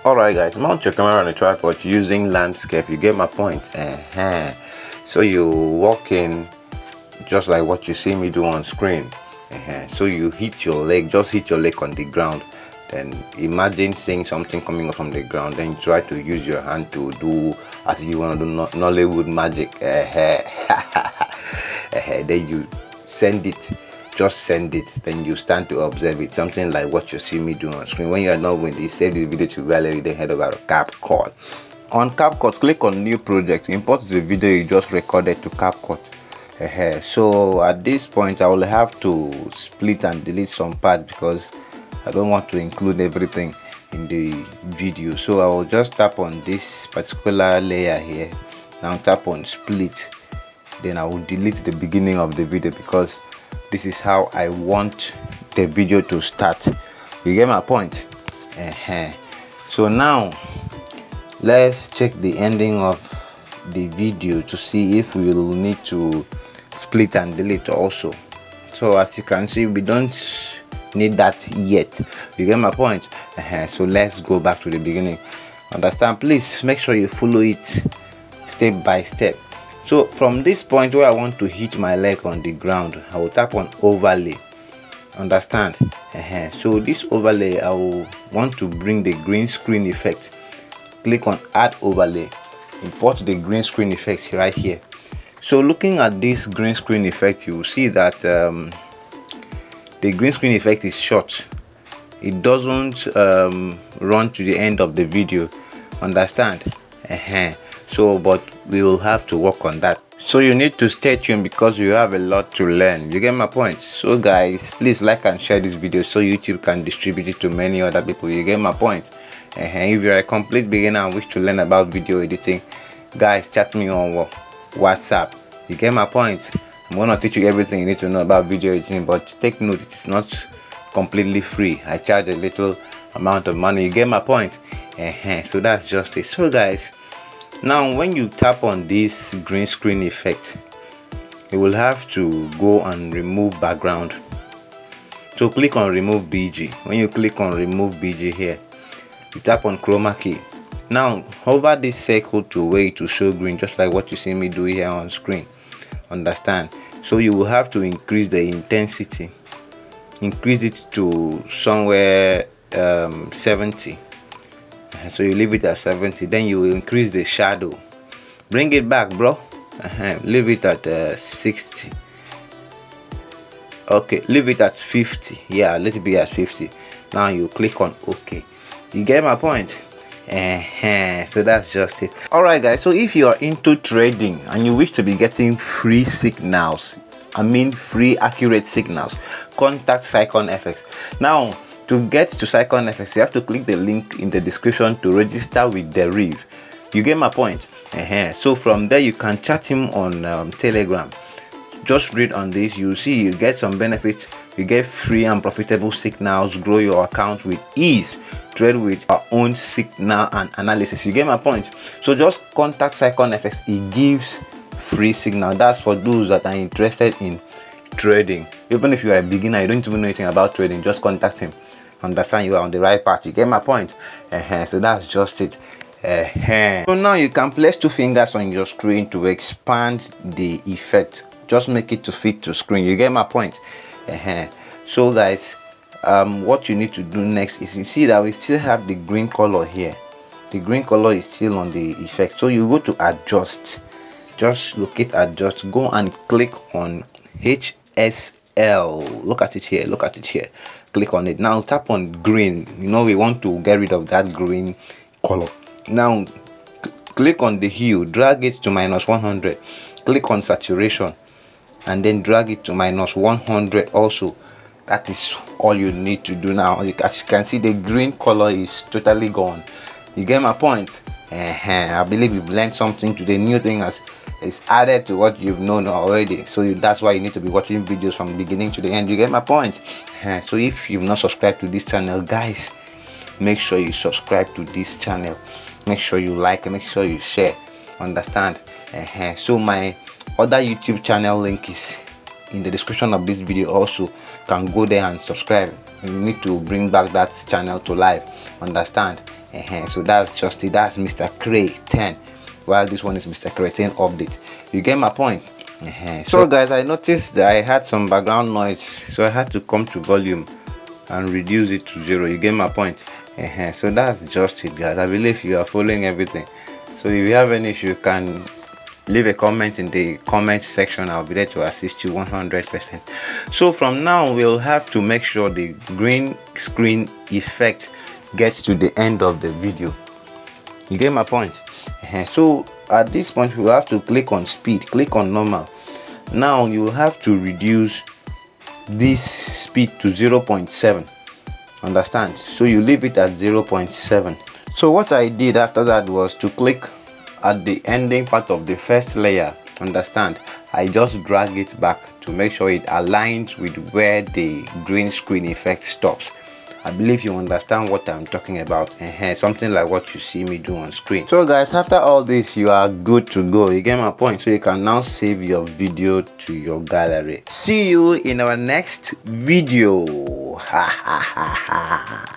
Alright guys, mount your camera on a tripod using landscape. You get my point. So you walk in just like what you see me do on screen. So you hit your leg, just hit your leg on the ground. Then imagine seeing something coming up from the ground. Then you try to use your hand to do as if you want to do Nollywood magic. Then you send it, just send it. Then you stand to observe it, something like what you see me do on screen. When you are not with it, save the video to gallery, then head over to Capcut. On Capcut, click on new project, import the video you just recorded to Capcut. So at this point I will have to split and delete some parts because I don't want to include everything in the video. So I will just tap on this particular layer here. Now tap on split, then I will delete the beginning of the video because this is how I want the video to start. You get my point? So now let's check the ending of the video to see if we will need to split and delete also. So as you can see, we don't need that yet. You get my point? So let's go back to the beginning. Understand? Please make sure you follow it step by step. So from this point where I want to hit my leg on the ground, I will tap on overlay. Understand? So this overlay, I will want to bring the green screen effect. Click on add overlay, import the green screen effect right here. So looking at this green screen effect, you will see that the green screen effect is short. It doesn't run to the end of the video. Understand? So but we will have to work on that. So you need to stay tuned because you have a lot to learn. You get my point? So guys, please like and share this video so YouTube can distribute it to many other people. You get my point? If you're a complete beginner and wish to learn about video editing, guys, chat me on WhatsApp. You get my point? I'm gonna teach you everything you need to know about video editing, but take note, it is not completely free. I charge a little amount of money. You get my point? So that's just it. So guys, now when you tap on this green screen effect, you will have to go and remove background. So click on remove BG. When you click on remove BG here, you tap on chroma key. Now hover this circle to where it will show green, just like what you see me do here on screen. Understand? So you will have to increase the intensity, increase it to somewhere 70. So you leave it at 70, then you will increase the shadow, bring it back, bro. Leave it at 60. Okay, leave it at 50. Yeah, let it be at 50. Now you click on OK. You get my point? So that's just it. Alright guys, so if you are into trading and you wish to be getting free signals, I mean free accurate signals, contact Cycon FX. Now to get to Cycon FX, you have to click the link in the description to register with Derive. You get my point? So from there you can chat him on Telegram. Just read on this, you see you get some benefits. You get free and profitable signals, grow your account with ease, trade with our own signal and analysis. You get my point? So just contact Cycon FX. It gives free signal. That's for those that are interested in trading. Even if you are a beginner, you don't even know anything about trading, just contact him. Understand? You are on the right path. You get my point? So that's just it. So now you can place two fingers on your screen to expand the effect. Just make it to fit to screen. You get my point? So guys, what you need to do next is, you see that we still have the green color here. The green color is still on the effect. So you go to adjust, just locate adjust, go and click on HSL. Look at it here, look at it here. Click on it. Now tap on green. You know we want to get rid of that green color. Now click on the hue, drag it to -100. Click on saturation and then drag it to -100 also. That is all you need to do now. As you can see, the green color is totally gone. You get my point? I believe you've learned something today. New thing is added to what you've known already. So that's why you need to be watching videos from beginning to the end. You get my point? So if you've not subscribed to this channel, guys, make sure you subscribe to this channel. Make sure you like and make sure you share. Understand? So my other YouTube channel link is in the description of this video also. You can go there and subscribe. You need to bring back that channel to life, understand? So that's just it. That's Mr. Cray 10, while this one is Mr. Cray 10 update. You get my point? So guys, I noticed that I had some background noise, so I had to come to volume and reduce it to 0. You get my point? So that's just it, guys. I believe you are following everything. So if you have any issue, you can leave a comment in the comment section. I'll be there to assist you 100%. So from now, we'll have to make sure the green screen effect gets to the end of the video. You get my point? So at this point, we will have to click on speed, click on normal. Now you will have to reduce this speed to 0.7. understand? So you leave it at 0.7. so what I did after that was to click at the ending part of the first layer, understand? I just drag it back to make sure it aligns with where the green screen effect stops. I believe you understand what I'm talking about. Something like what you see me do on screen. So guys, after all this, you are good to go. You get my point? So you can now save your video to your gallery. See you in our next video. Ha ha ha ha.